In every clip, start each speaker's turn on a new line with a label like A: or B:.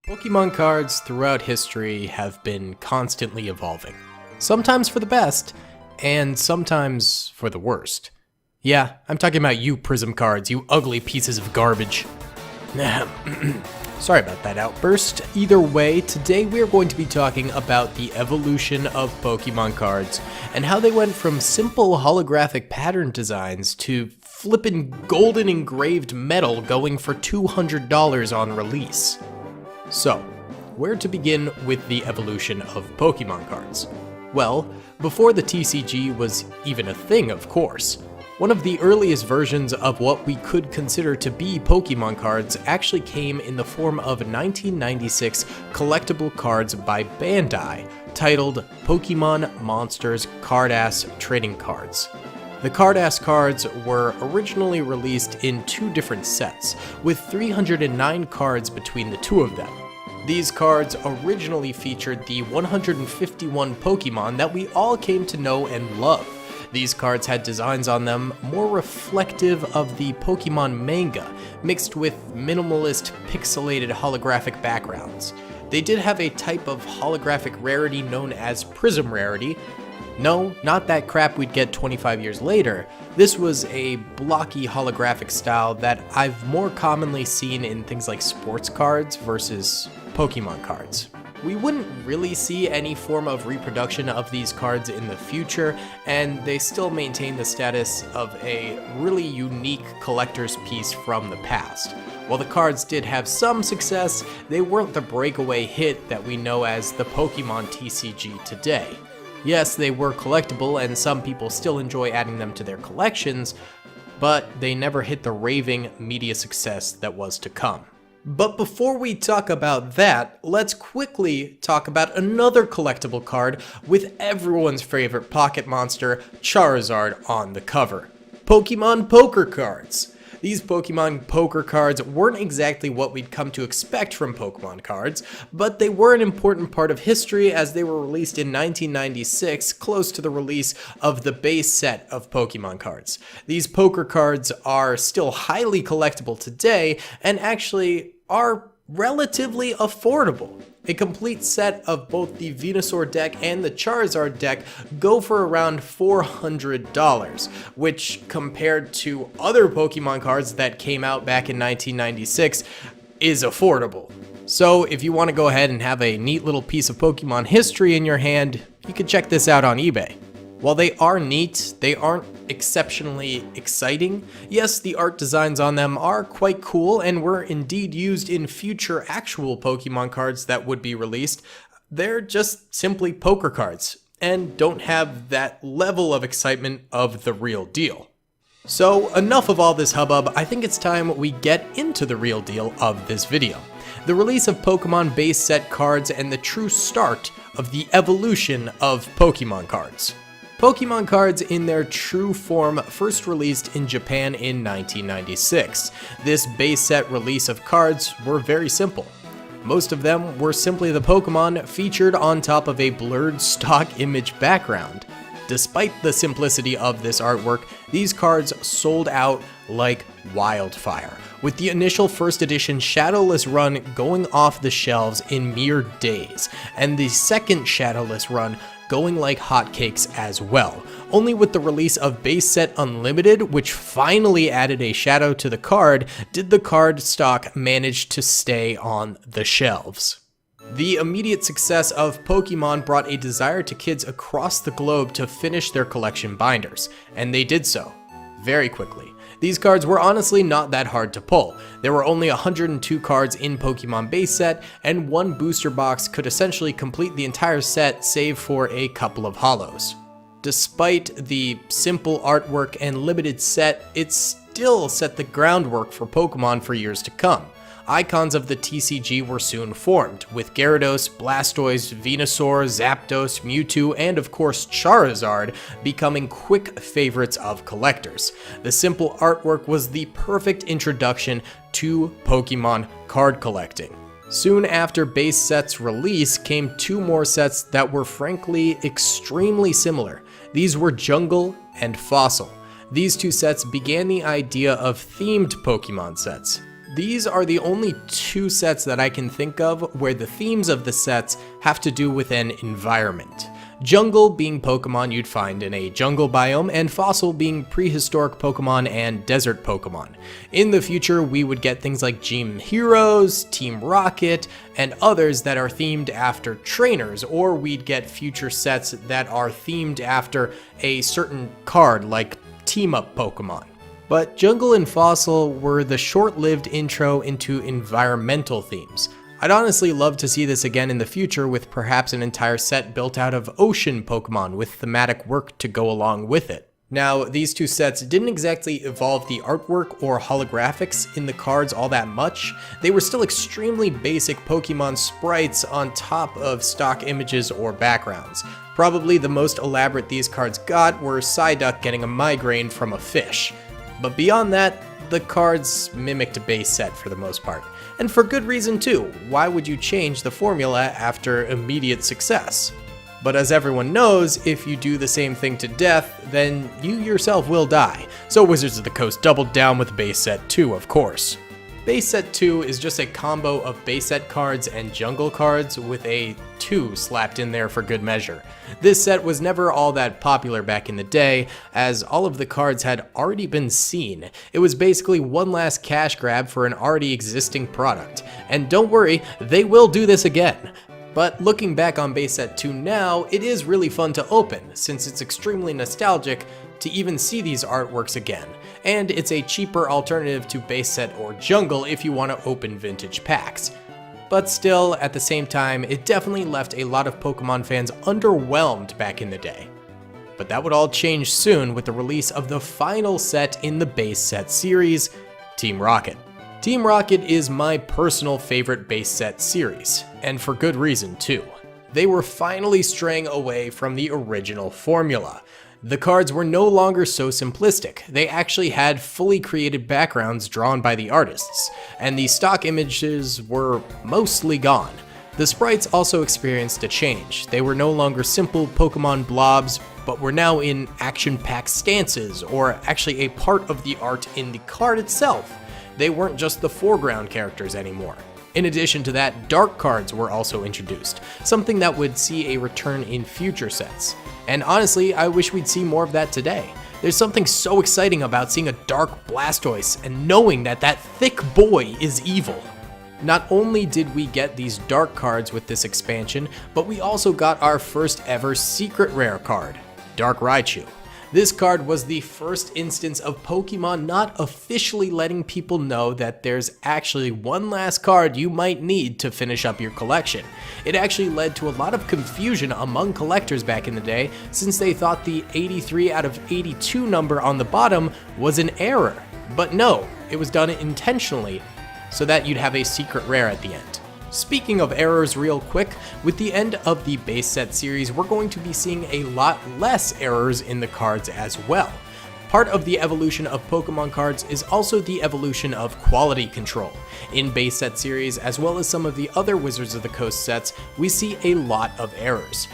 A: Pokemon cards throughout history have been constantly evolving. Sometimes for the best, and sometimes for the worst. Yeah, I'm talking about you Prism cards, you ugly pieces of garbage. Sorry about that outburst. Either way, today we are going to be talking about the evolution of Pokemon cards and how they went from simple holographic pattern designs to flippin' golden engraved metal going for $200 on release. So, where to begin with the evolution of Pokemon cards? Well, before the TCG was even a thing, of course. One of the earliest versions of what we could consider to be Pokemon cards actually came in the form of 1996 collectible cards by Bandai, titled Pokemon Monsters Card-Ass Trading Cards. The Card-Ass cards were originally released in two different sets, with 309 cards between the two of them. These cards originally featured the 151 Pokemon that we all came to know and love. These cards had designs on them more reflective of the Pokemon manga, mixed with minimalist pixelated holographic backgrounds. They did have a type of holographic rarity known as Prism Rarity. No, not that crap we'd get 25 years later. This was a blocky holographic style that I've more commonly seen in things like sports cards versus Pokemon cards. We wouldn't really see any form of reproduction of these cards in the future, and they still maintain the status of a really unique collector's piece from the past. While the cards did have some success, they weren't the breakaway hit that we know as the Pokemon TCG today. Yes, they were collectible and some people still enjoy adding them to their collections, but they never hit the raving media success that was to come. But before we talk about that, let's quickly talk about another collectible card with everyone's favorite pocket monster, Charizard, on the cover. Pokemon Poker cards. These Pokemon Poker cards weren't exactly what we'd come to expect from Pokemon cards, but they were an important part of history as they were released in 1996, close to the release of the base set of Pokemon cards. These poker cards are still highly collectible today, and actually are relatively affordable. A complete set of both the Venusaur deck and the Charizard deck go for around $400, which compared to other Pokemon cards that came out back in 1996 is affordable. So if you want to go ahead and have a neat little piece of Pokemon history in your hand, you can check this out on eBay. While they are neat, they aren't exceptionally exciting. Yes, the art designs on them are quite cool and were indeed used in future actual Pokemon cards that would be released. They're just simply poker cards and don't have that level of excitement of the real deal. So enough of all this hubbub, I think it's time we get into the real deal of this video. The release of Pokemon base set cards and the true start of the evolution of Pokemon cards. Pokemon cards in their true form first released in Japan in 1996. This base set release of cards were very simple. Most of them were simply the Pokemon featured on top of a blurred stock image background. Despite the simplicity of this artwork, these cards sold out like wildfire, with the initial first edition Shadowless run going off the shelves in mere days, and the second Shadowless run going like hotcakes as well. Only with the release of Base Set Unlimited, which finally added a shadow to the card, did the card stock manage to stay on the shelves. The immediate success of Pokemon brought a desire to kids across the globe to finish their collection binders, and they did so very quickly. These cards were honestly not that hard to pull. There were only 102 cards in Pokemon base set, and one booster box could essentially complete the entire set save for a couple of holos. Despite the simple artwork and limited set, it still set the groundwork for Pokemon for years to come. Icons of the TCG were soon formed, with Gyarados, Blastoise, Venusaur, Zapdos, Mewtwo, and of course Charizard becoming quick favorites of collectors. The simple artwork was the perfect introduction to Pokemon card collecting. Soon after base set's release came two more sets that were frankly extremely similar. These were Jungle and Fossil. These two sets began the idea of themed Pokemon sets. These are the only two sets that I can think of where the themes of the sets have to do with an environment. Jungle being Pokemon you'd find in a jungle biome, and Fossil being prehistoric Pokemon and desert Pokemon. In the future, we would get things like Gym Heroes, Team Rocket, and others that are themed after trainers, or we'd get future sets that are themed after a certain card like Team Up Pokemon. But Jungle and Fossil were the short-lived intro into environmental themes. I'd honestly love to see this again in the future with perhaps an entire set built out of ocean Pokemon with thematic work to go along with it. Now, these two sets didn't exactly evolve the artwork or holographics in the cards all that much. They were still extremely basic Pokemon sprites on top of stock images or backgrounds. Probably the most elaborate these cards got were Psyduck getting a migraine from a fish. But beyond that, the cards mimicked a base set for the most part. And for good reason too. Why would you change the formula after immediate success? But as everyone knows, if you do the same thing to death, then you yourself will die. So Wizards of the Coast doubled down with base set 2, of course. Base set 2 is just a combo of base set cards and jungle cards with a 2 slapped in there for good measure. This set was never all that popular back in the day, as all of the cards had already been seen. It was basically one last cash grab for an already existing product. And don't worry, they will do this again. But looking back on base set 2 now, it is really fun to open, since it's extremely nostalgic to even see these artworks again. And it's a cheaper alternative to base set or jungle if you want to open vintage packs. But still, at the same time, it definitely left a lot of Pokemon fans underwhelmed back in the day. But that would all change soon with the release of the final set in the base set series, Team Rocket. Team Rocket is my personal favorite base set series, and for good reason too. They were finally straying away from the original formula. The cards were no longer so simplistic. They actually had fully created backgrounds drawn by the artists, and the stock images were mostly gone. The sprites also experienced a change. They were no longer simple Pokemon blobs, but were now in action-packed stances, or actually a part of the art in the card itself. They weren't just the foreground characters anymore. In addition to that, dark cards were also introduced, something that would see a return in future sets. And honestly, I wish we'd see more of that today. There's something so exciting about seeing a dark Blastoise and knowing that that thick boy is evil. Not only did we get these dark cards with this expansion, but we also got our first ever secret rare card, Dark Raichu. This card was the first instance of Pokemon not officially letting people know that there's actually one last card you might need to finish up your collection. It actually led to a lot of confusion among collectors back in the day, since they thought the 83 out of 82 number on the bottom was an error. But no, it was done intentionally so that you'd have a secret rare at the end. Speaking of errors real quick, with the end of the base set series, we're going to be seeing a lot less errors in the cards as well. Part of the evolution of Pokemon cards is also the evolution of quality control. In base set series, as well as some of the other Wizards of the Coast sets, we see a lot of errors.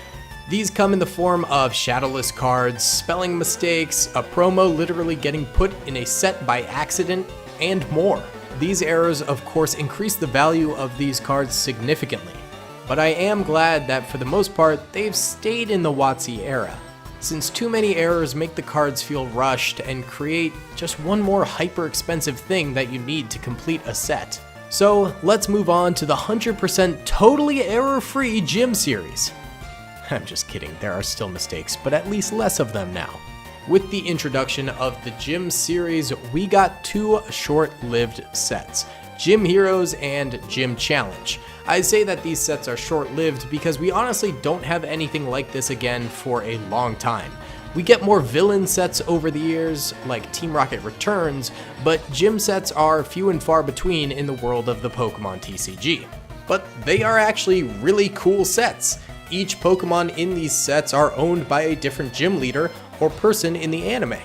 A: These come in the form of shadowless cards, spelling mistakes, a promo literally getting put in a set by accident, and more. These errors, of course, increase the value of these cards significantly, but I am glad that for the most part, they've stayed in the WotC era, since too many errors make the cards feel rushed and create just one more hyper-expensive thing that you need to complete a set. So let's move on to the 100% totally error-free Gym series. I'm just kidding, there are still mistakes, but at least less of them now. With the introduction of the Gym series, we got two short-lived sets, Gym Heroes and Gym Challenge. I say that these sets are short-lived because we honestly don't have anything like this again for a long time. We get more villain sets over the years, like Team Rocket Returns, but gym sets are few and far between in the world of the Pokemon TCG. But they are actually really cool sets. Each Pokemon in these sets are owned by a different gym leader or person in the anime,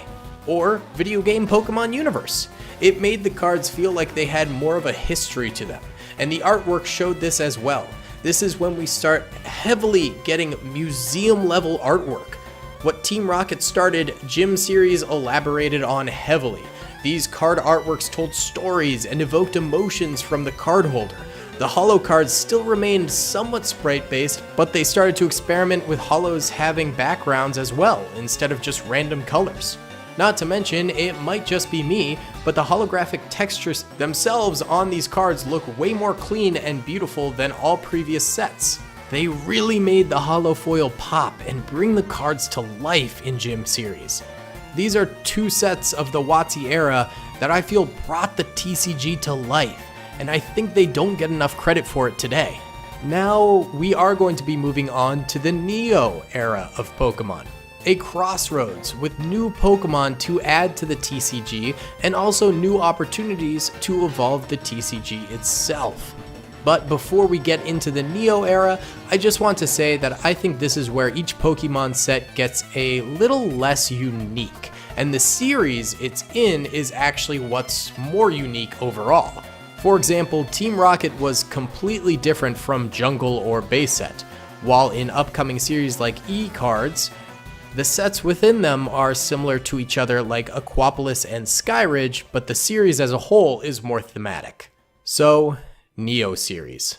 A: or video game Pokemon universe. It made the cards feel like they had more of a history to them, and the artwork showed this as well. This is when we start heavily getting museum level artwork. What Team Rocket started, Gym series elaborated on heavily. These card artworks told stories and evoked emotions from the cardholder. The holo cards still remained somewhat sprite-based, but they started to experiment with holos having backgrounds as well, instead of just random colors. Not to mention, it might just be me, but the holographic textures themselves on these cards look way more clean and beautiful than all previous sets. They really made the holo foil pop and bring the cards to life in Gym Series. These are two sets of the WotC era that I feel brought the TCG to life, and I think they don't get enough credit for it today. Now, we are going to be moving on to the Neo era of Pokemon. A crossroads with new Pokemon to add to the TCG and also new opportunities to evolve the TCG itself. But before we get into the Neo era, I just want to say that I think this is where each Pokemon set gets a little less unique, and the series it's in is actually what's more unique overall. For example, Team Rocket was completely different from Jungle or Base Set, while in upcoming series like E-Cards, the sets within them are similar to each other like Aquapolis and Skyridge, but the series as a whole is more thematic. So, Neo Series.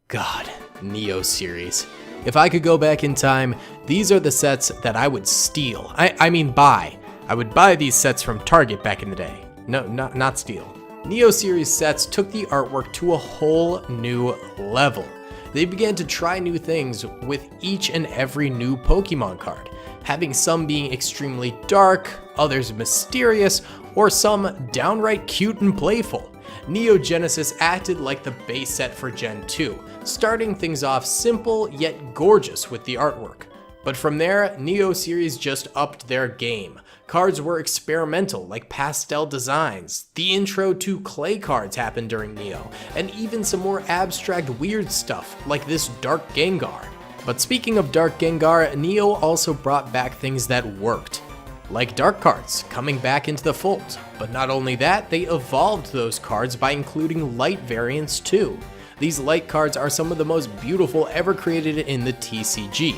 A: God, Neo Series. If I could go back in time, these are the sets that I would steal. I mean buy. I would buy these sets from Target back in the day. No, not steal. Neo Series sets took the artwork to a whole new level. They began to try new things with each and every new Pokemon card, having some being extremely dark, others mysterious, or some downright cute and playful. Neo Genesis acted like the base set for Gen 2, starting things off simple yet gorgeous with the artwork. But from there, Neo Series just upped their game. Cards were experimental, like pastel designs. The intro to clay cards happened during Neo, and even some more abstract weird stuff, like this Dark Gengar. But speaking of Dark Gengar, Neo also brought back things that worked, like Dark cards coming back into the fold. But not only that, they evolved those cards by including light variants too. These light cards are some of the most beautiful ever created in the TCG.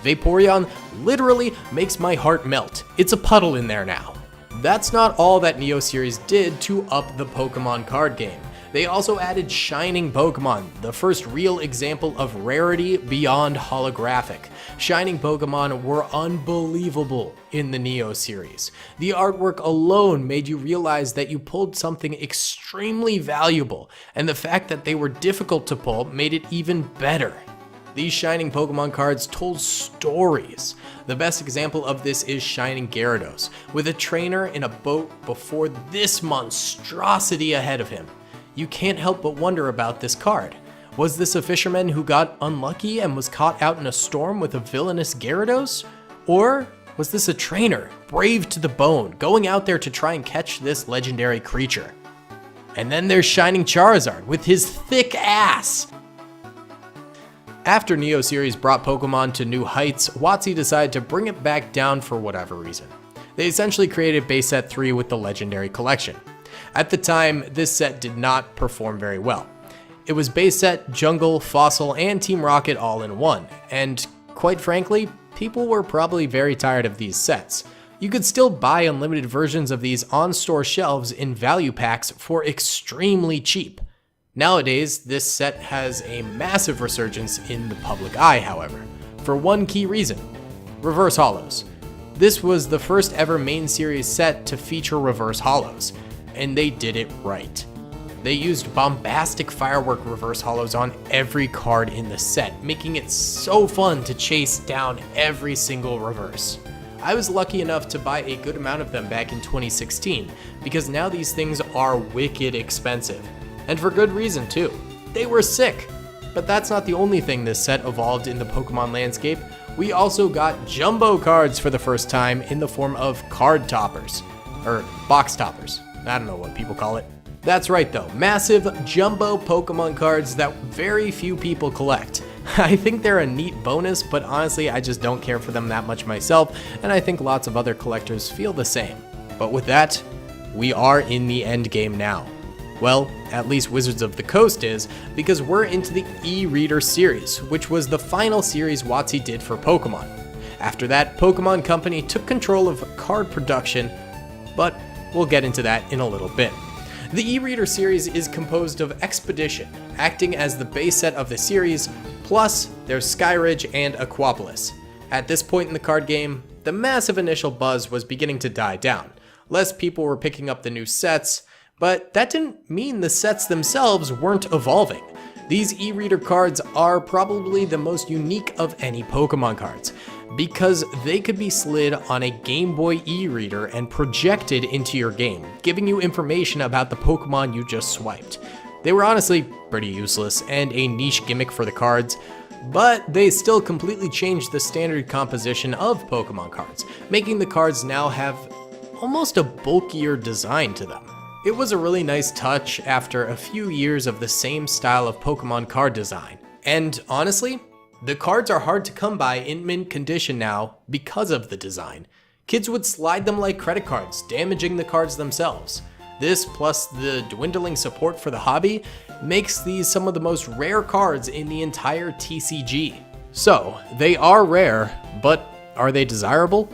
A: Vaporeon literally makes my heart melt. It's a puddle in there now. That's not all that Neo Series did to up the Pokemon card game. They also added Shining Pokemon, the first real example of rarity beyond holographic. Shining Pokemon were unbelievable in the Neo series. The artwork alone made you realize that you pulled something extremely valuable, and the fact that they were difficult to pull made it even better. These Shining Pokemon cards told stories. The best example of this is Shining Gyarados, with a trainer in a boat before this monstrosity ahead of him. You can't help but wonder about this card. Was this a fisherman who got unlucky and was caught out in a storm with a villainous Gyarados? Or was this a trainer, brave to the bone, going out there to try and catch this legendary creature? And then there's Shining Charizard with his thick ass! After Neo Series brought Pokemon to new heights, WotC decided to bring it back down for whatever reason. They essentially created Base Set 3 with the Legendary Collection. At the time, this set did not perform very well. It was Base Set, Jungle, Fossil, and Team Rocket all in one, and quite frankly, people were probably very tired of these sets. You could still buy unlimited versions of these on store shelves in value packs for extremely cheap. Nowadays, this set has a massive resurgence in the public eye, however, for one key reason: reverse holos. This was the first ever main series set to feature reverse holos, and they did it right. They used bombastic firework reverse holos on every card in the set, making it so fun to chase down every single reverse. I was lucky enough to buy a good amount of them back in 2016, because now these things are wicked expensive. And for good reason too. They were sick. But that's not the only thing this set evolved in the Pokemon landscape. We also got jumbo cards for the first time in the form of card toppers. Or box toppers. I don't know what people call it. That's right though, massive jumbo Pokemon cards that very few people collect. I think they're a neat bonus, but honestly I just don't care for them that much myself, and I think lots of other collectors feel the same. But with that, we are in the end game now. Well, at least Wizards of the Coast is, because we're into the e-reader series, which was the final series WotC did for Pokemon. After that, Pokemon Company took control of card production, but We'll get into that in a little bit. The e-reader series is composed of Expedition, acting as the base set of the series, plus there's Skyridge and Aquapolis. At this point in the card game, the massive initial buzz was beginning to die down. Less people were picking up the new sets, but that didn't mean the sets themselves weren't evolving. These e-reader cards are probably the most unique of any Pokemon cards, because they could be slid on a Game Boy e-reader and projected into your game, giving you information about the Pokemon you just swiped. They were honestly pretty useless and a niche gimmick for the cards, but they still completely changed the standard composition of Pokemon cards, making the cards now have almost a bulkier design to them. It was a really nice touch after a few years of the same style of Pokemon card design. And honestly, the cards are hard to come by in mint condition now because of the design. Kids would slide them like credit cards, damaging the cards themselves. This, plus the dwindling support for the hobby, makes these some of the most rare cards in the entire TCG. So, they are rare, but are they desirable?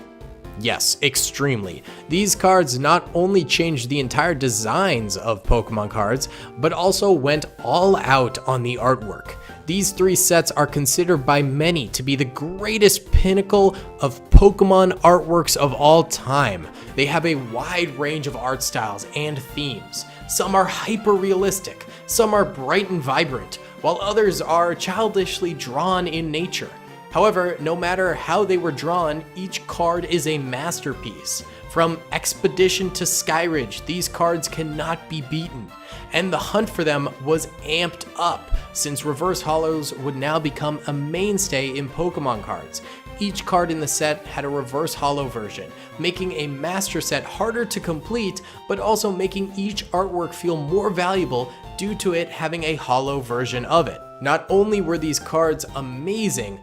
A: Yes, extremely. These cards not only changed the entire designs of Pokemon cards, but also went all out on the artwork. These three sets are considered by many to be the greatest pinnacle of Pokemon artworks of all time. They have a wide range of art styles and themes. Some are hyper-realistic, some are bright and vibrant, while others are childishly drawn in nature. However, no matter how they were drawn, each card is a masterpiece. From Expedition to Skyridge, these cards cannot be beaten, and the hunt for them was amped up, since reverse holos would now become a mainstay in Pokemon cards. Each card in the set had a reverse holo version, making a master set harder to complete, but also making each artwork feel more valuable due to it having a holo version of it. Not only were these cards amazing,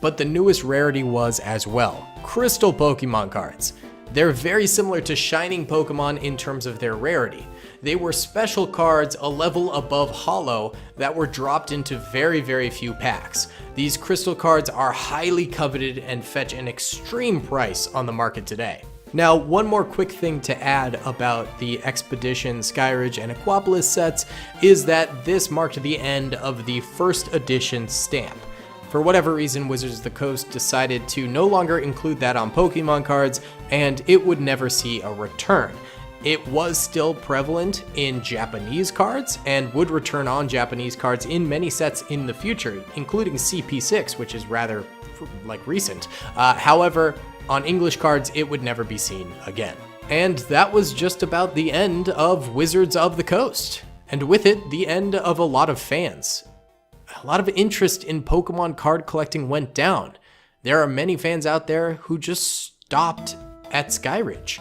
A: but the newest rarity was as well, Crystal Pokemon cards. They're very similar to Shining Pokemon in terms of their rarity. They were special cards a level above Holo that were dropped into very, very few packs. These Crystal cards are highly coveted and fetch an extreme price on the market today. Now, one more quick thing to add about the Expedition, Skyridge, and Aquapolis sets is that this marked the end of the first edition stamp. For whatever reason, Wizards of the Coast decided to no longer include that on Pokemon cards, and it would never see a return. It was still prevalent in Japanese cards, and would return on Japanese cards in many sets in the future, including CP6, which is rather, recent. However, on English cards, it would never be seen again. And that was just about the end of Wizards of the Coast. And with it, the end of a lot of fans. A lot of interest in Pokemon card collecting went down. There are many fans out there who just stopped at Skyridge.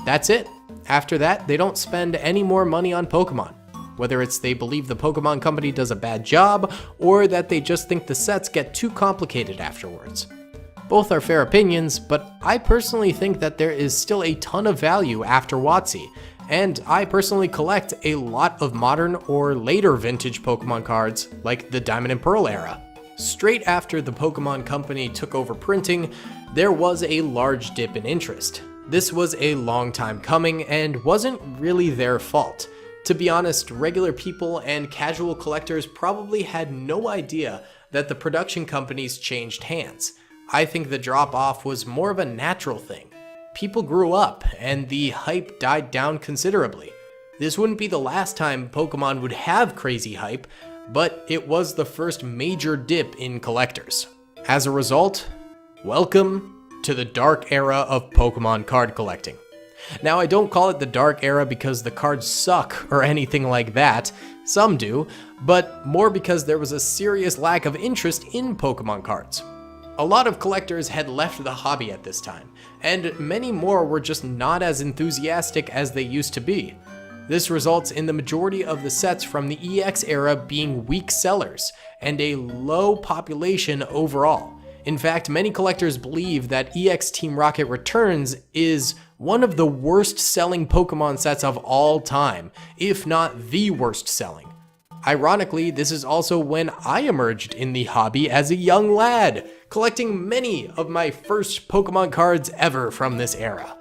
A: That's it. After that, they don't spend any more money on Pokemon. Whether it's they believe the Pokemon company does a bad job, or that they just think the sets get too complicated afterwards. Both are fair opinions, but I personally think that there is still a ton of value after WotC, and I personally collect a lot of modern or later vintage Pokemon cards, like the Diamond and Pearl era. Straight after the Pokemon company took over printing, there was a large dip in interest. This was a long time coming and wasn't really their fault. To be honest, regular people and casual collectors probably had no idea that the production companies changed hands. I think the drop-off was more of a natural thing. People grew up, and the hype died down considerably. This wouldn't be the last time Pokemon would have crazy hype, but it was the first major dip in collectors. As a result, welcome to the dark era of Pokemon card collecting. Now, I don't call it the dark era because the cards suck or anything like that. Some do, but more because there was a serious lack of interest in Pokemon cards. A lot of collectors had left the hobby at this time, and many more were just not as enthusiastic as they used to be. This results in the majority of the sets from the EX era being weak sellers, and a low population overall. In fact, many collectors believe that EX Team Rocket Returns is one of the worst selling Pokemon sets of all time, if not the worst selling. Ironically, this is also when I emerged in the hobby as a young lad, collecting many of my first Pokemon cards ever from this era.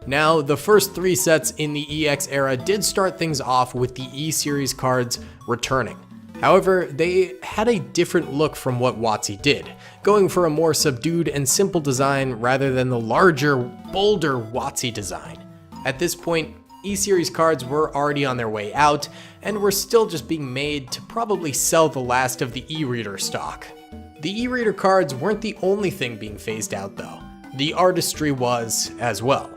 A: Now, the first 3 sets in the EX era did start things off with the E-Series cards returning. However, they had a different look from what WotC did, going for a more subdued and simple design rather than the larger, bolder WotC design. At this point, E-Series cards were already on their way out, and were still just being made to probably sell the last of the e-reader stock. The e-reader cards weren't the only thing being phased out though. The artistry was as well.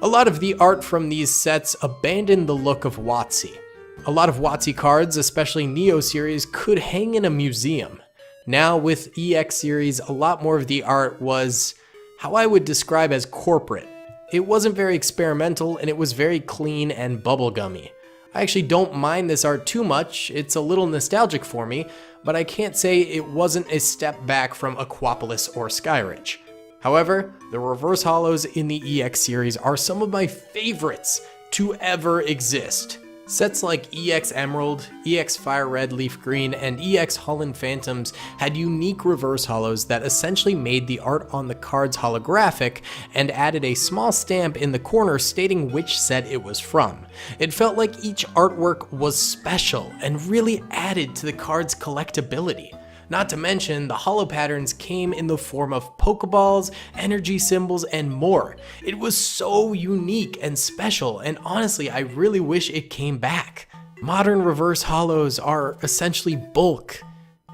A: A lot of the art from these sets abandoned the look of WotC. A lot of WotC cards, especially Neo series, could hang in a museum. Now with EX series, a lot more of the art was how I would describe as corporate. It wasn't very experimental, and it was very clean and bubblegummy. I actually don't mind this art too much, it's a little nostalgic for me, but I can't say it wasn't a step back from Aquapolis or Skyridge. However, the reverse holos in the EX series are some of my favorites to ever exist. Sets like EX Emerald, EX Fire Red Leaf Green, and EX Holland Phantoms had unique reverse holos that essentially made the art on the cards holographic and added a small stamp in the corner stating which set it was from. It felt like each artwork was special and really added to the card's collectability. Not to mention, the holo patterns came in the form of Pokeballs, energy symbols, and more. It was so unique and special, and honestly, I really wish it came back. Modern reverse holos are essentially bulk,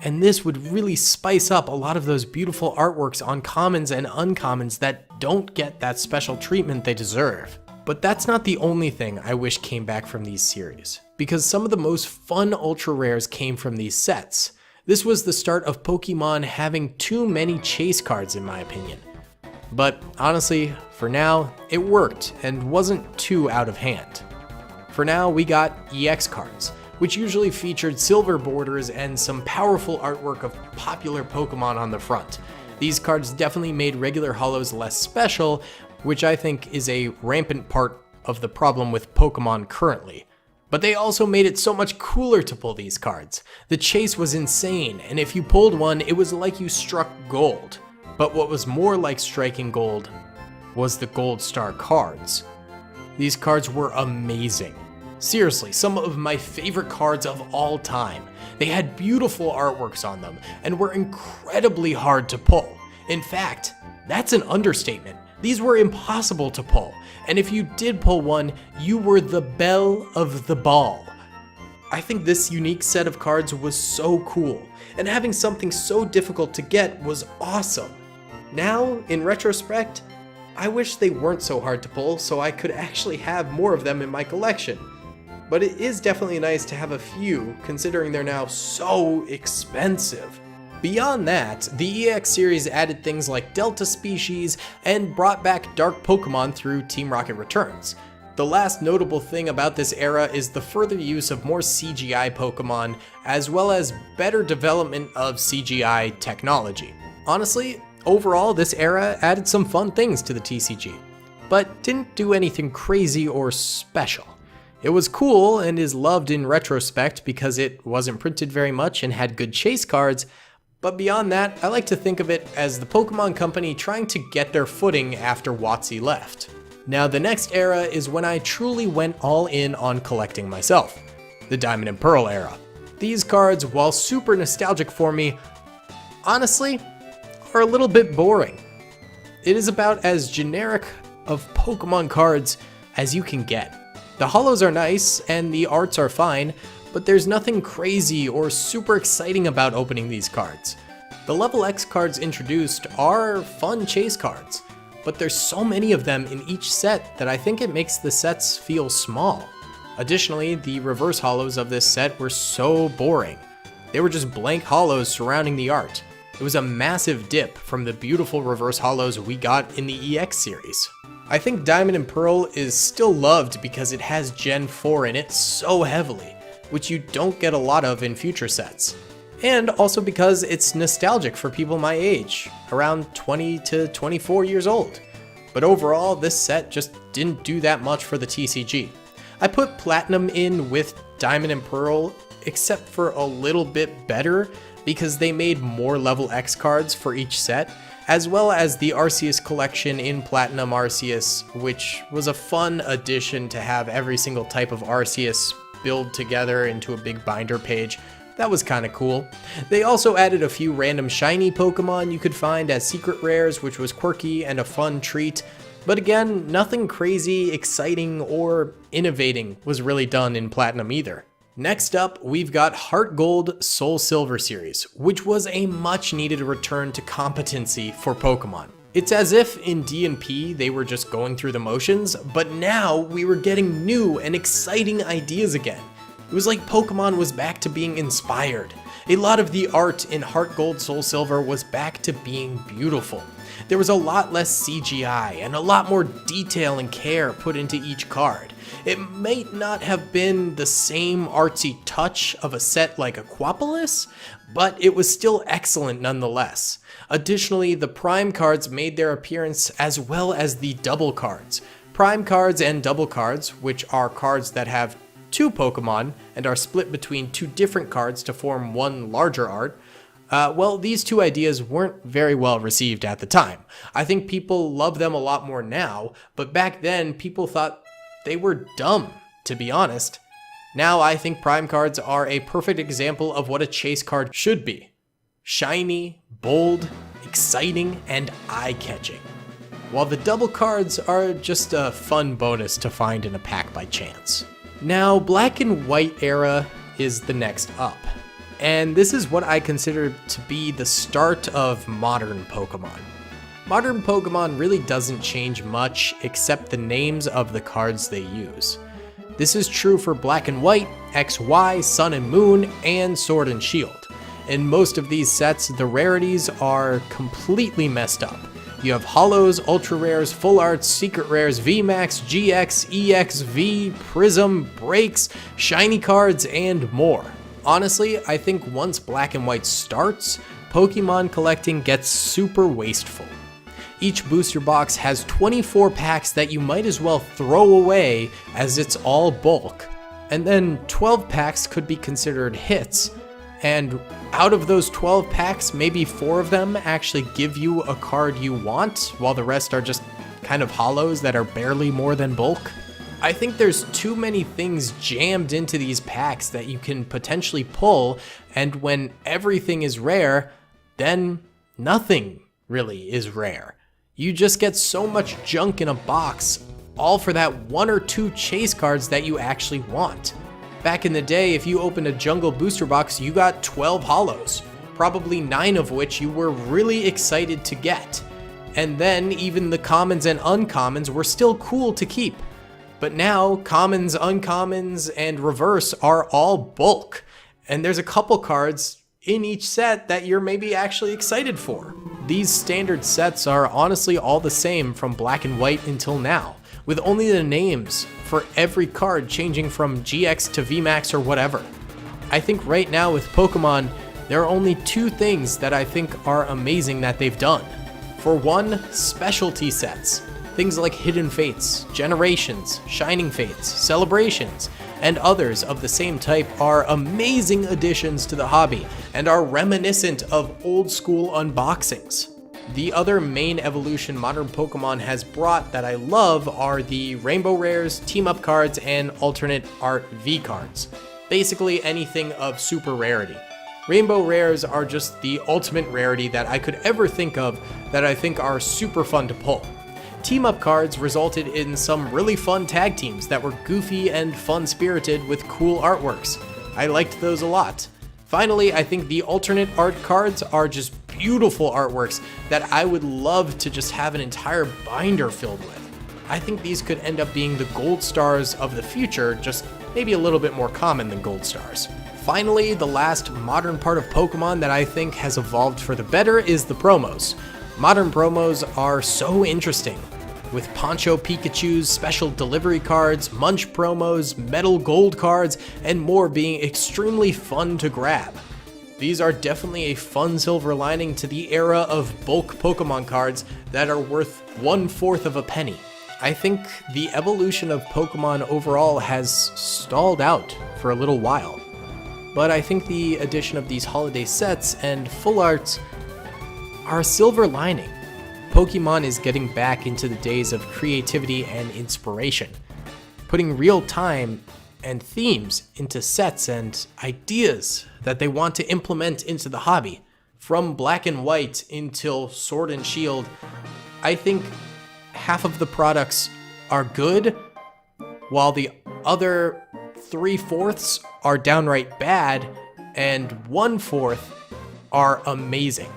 A: and this would really spice up a lot of those beautiful artworks on commons and uncommons that don't get that special treatment they deserve. But that's not the only thing I wish came back from these series, because some of the most fun ultra rares came from these sets. This was the start of Pokemon having too many chase cards in my opinion. But honestly, for now, it worked and wasn't too out of hand. For now, we got EX cards, which usually featured silver borders and some powerful artwork of popular Pokemon on the front. These cards definitely made regular holos less special, which I think is a rampant part of the problem with Pokemon currently. But they also made it so much cooler to pull these cards. The chase was insane, and if you pulled one, it was like you struck gold. But what was more like striking gold was the Gold Star cards. These cards were amazing. Seriously, some of my favorite cards of all time. They had beautiful artworks on them, and were incredibly hard to pull. In fact, that's an understatement. These were impossible to pull, and if you did pull one, you were the belle of the ball. I think this unique set of cards was so cool, and having something so difficult to get was awesome. Now, in retrospect, I wish they weren't so hard to pull so I could actually have more of them in my collection. But it is definitely nice to have a few, considering they're now so expensive. Beyond that, the EX series added things like Delta Species and brought back Dark Pokemon through Team Rocket Returns. The last notable thing about this era is the further use of more CGI Pokemon, as well as better development of CGI technology. Honestly, overall this era added some fun things to the TCG, but didn't do anything crazy or special. It was cool and is loved in retrospect because it wasn't printed very much and had good chase cards. But beyond that, I like to think of it as the Pokemon Company trying to get their footing after WotC left. Now the next era is when I truly went all in on collecting myself, the Diamond and Pearl era. These cards, while super nostalgic for me, honestly, are a little bit boring. It is about as generic of Pokemon cards as you can get. The holos are nice and the arts are fine, but there's nothing crazy or super exciting about opening these cards. The Level X cards introduced are fun chase cards, but there's so many of them in each set that I think it makes the sets feel small. Additionally, the reverse holos of this set were so boring. They were just blank holos surrounding the art. It was a massive dip from the beautiful reverse holos we got in the EX series. I think Diamond and Pearl is still loved because it has Gen 4 in it so heavily, which you don't get a lot of in future sets. And also because it's nostalgic for people my age, around 20 to 24 years old. But overall, this set just didn't do that much for the TCG. I put Platinum in with Diamond and Pearl, except for a little bit better, because they made more Level X cards for each set, as well as the Arceus collection in Platinum Arceus, which was a fun addition to have every single type of Arceus build together into a big binder page. That was kinda cool. They also added a few random shiny Pokemon you could find as secret rares, which was quirky and a fun treat. But again, nothing crazy, exciting, or innovating was really done in Platinum either. Next up, we've got Heart Gold Soul Silver series, which was a much needed return to competency for Pokemon. It's as if in D&P they were just going through the motions, but now we were getting new and exciting ideas again. It was like Pokemon was back to being inspired. A lot of the art in Heart Gold Soul Silver was back to being beautiful. There was a lot less CGI and a lot more detail and care put into each card. It might not have been the same artsy touch of a set like Aquapolis, but it was still excellent nonetheless. Additionally, the Prime cards made their appearance as well as the double cards. Prime cards and double cards, which are cards that have two Pokemon and are split between two different cards to form one larger art. Well, these two ideas weren't very well received at the time. I think people love them a lot more now, but back then people thought they were dumb, to be honest. Now I think Prime cards are a perfect example of what a chase card should be. Shiny, bold, exciting, and eye-catching. While the double cards are just a fun bonus to find in a pack by chance. Now, Black and White era is the next up. And this is what I consider to be the start of modern Pokemon. Modern Pokemon really doesn't change much except the names of the cards they use. This is true for Black and White, XY, Sun and Moon, and Sword and Shield. In most of these sets, the rarities are completely messed up. You have Holos, Ultra Rares, Full Arts, Secret Rares, VMAX, GX, EX, V, Prism, Breaks, Shiny cards, and more. Honestly, I think once Black and White starts, Pokemon collecting gets super wasteful. Each booster box has 24 packs that you might as well throw away as it's all bulk. And then 12 packs could be considered hits. And out of those 12 packs, maybe 4 of them actually give you a card you want, while the rest are just kind of holos that are barely more than bulk. I think there's too many things jammed into these packs that you can potentially pull, and when everything is rare, then nothing really is rare. You just get so much junk in a box, all for that 1 or 2 chase cards that you actually want. Back in the day, if you opened a Jungle booster box, you got 12 holos, probably 9 of which you were really excited to get. And then even the commons and uncommons were still cool to keep. But now, commons, uncommons, and reverse are all bulk. And there's a couple cards in each set that you're maybe actually excited for. These standard sets are honestly all the same from Black and White until now, with only the names for every card changing from GX to VMAX or whatever. I think right now with Pokemon, there are only 2 things that I think are amazing that they've done. For one, specialty sets. Things like Hidden Fates, Generations, Shining Fates, Celebrations, and others of the same type are amazing additions to the hobby and are reminiscent of old school unboxings. The other main evolution modern Pokemon has brought that I love are the Rainbow Rares, Team Up cards, and alternate art V cards. Basically anything of super rarity. Rainbow Rares are just the ultimate rarity that I could ever think of that I think are super fun to pull. Team Up cards resulted in some really fun tag teams that were goofy and fun-spirited with cool artworks. I liked those a lot. Finally, I think the alternate art cards are just beautiful artworks that I would love to just have an entire binder filled with. I think these could end up being the gold stars of the future, just maybe a little bit more common than gold stars. Finally, the last modern part of Pokemon that I think has evolved for the better is the promos. Modern promos are so interesting, with Poncho Pikachu's special delivery cards, Munch promos, metal gold cards, and more being extremely fun to grab. These are definitely a fun silver lining to the era of bulk Pokemon cards that are worth 1/4 of a penny. I think the evolution of Pokemon overall has stalled out for a little while, but I think the addition of these holiday sets and full arts are a silver lining. Pokemon is getting back into the days of creativity and inspiration, putting real time and themes into sets and ideas that they want to implement into the hobby. From Black and White until Sword and Shield, I think half of the products are good, while the other 3/4 are downright bad, and 1/4 are amazing.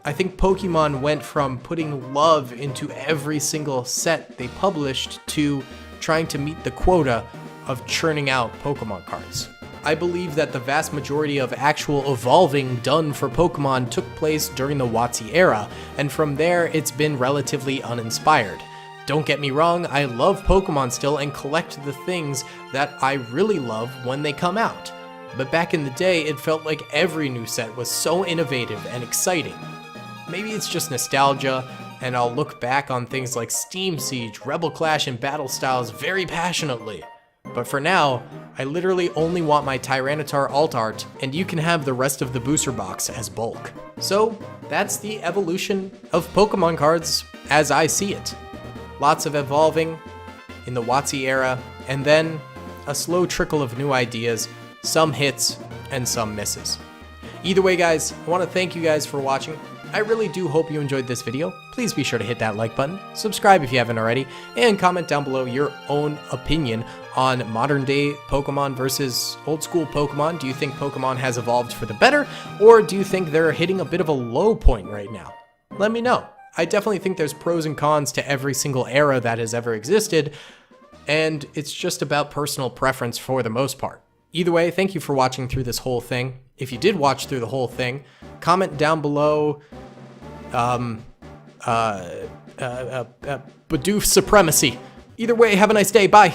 A: I think Pokemon went from putting love into every single set they published to trying to meet the quota of churning out Pokemon cards. I believe that the vast majority of actual evolving done for Pokemon took place during the WotC era, and from there it's been relatively uninspired. Don't get me wrong, I love Pokemon still and collect the things that I really love when they come out. But back in the day, it felt like every new set was so innovative and exciting. Maybe it's just nostalgia, and I'll look back on things like Steam Siege, Rebel Clash, and Battle Styles very passionately. But for now, I literally only want my Tyranitar alt art, and you can have the rest of the booster box as bulk. So, that's the evolution of Pokemon cards as I see it. Lots of evolving in the WotC era, and then a slow trickle of new ideas, some hits and some misses. Either way, guys, I want to thank you guys for watching. I really do hope you enjoyed this video. Please be sure to hit that like button, subscribe if you haven't already, and comment down below your own opinion on modern day Pokemon versus old school Pokemon. Do you think Pokemon has evolved for the better, or do you think they're hitting a bit of a low point right now? Let me know. I definitely think there's pros and cons to every single era that has ever existed, and it's just about personal preference for the most part. Either way, thank you for watching through this whole thing. If you did watch through the whole thing, comment down below, Bidoof supremacy. Either way, have a nice day, bye!